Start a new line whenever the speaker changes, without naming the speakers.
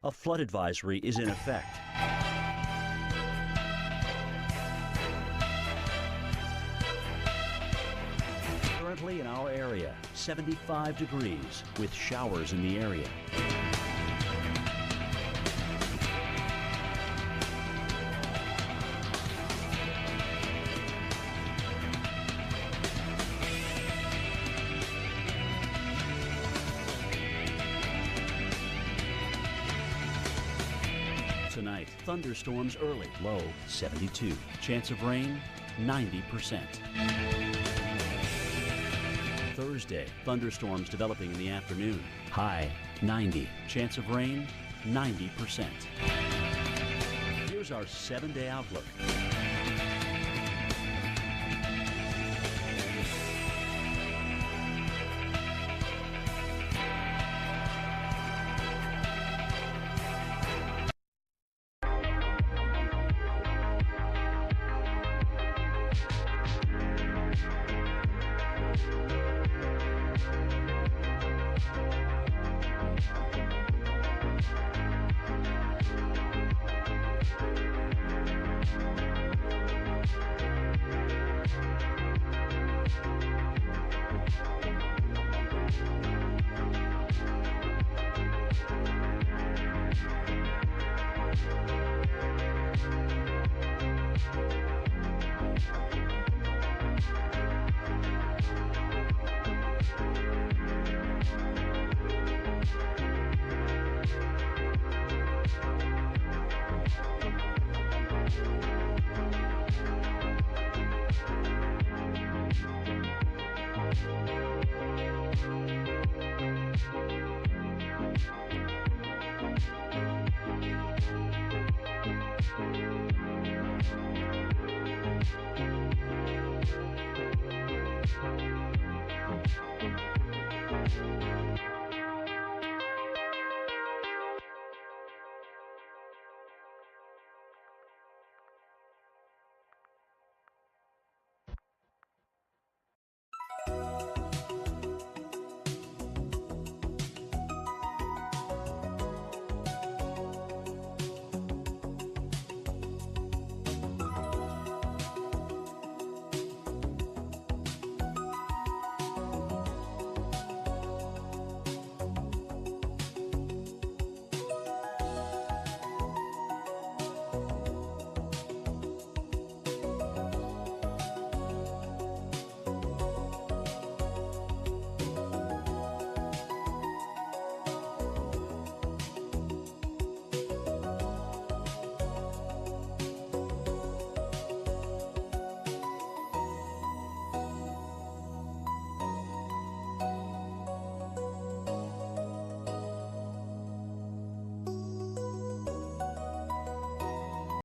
a flood advisory is in effect. Currently in our area, 75 degrees with showers in the area. Tonight, thunderstorms early, low 72. Chance of rain, 90%. Thursday, thunderstorms developing in the afternoon, high 90. Chance of rain, 90%. Here's our 7-day outlook.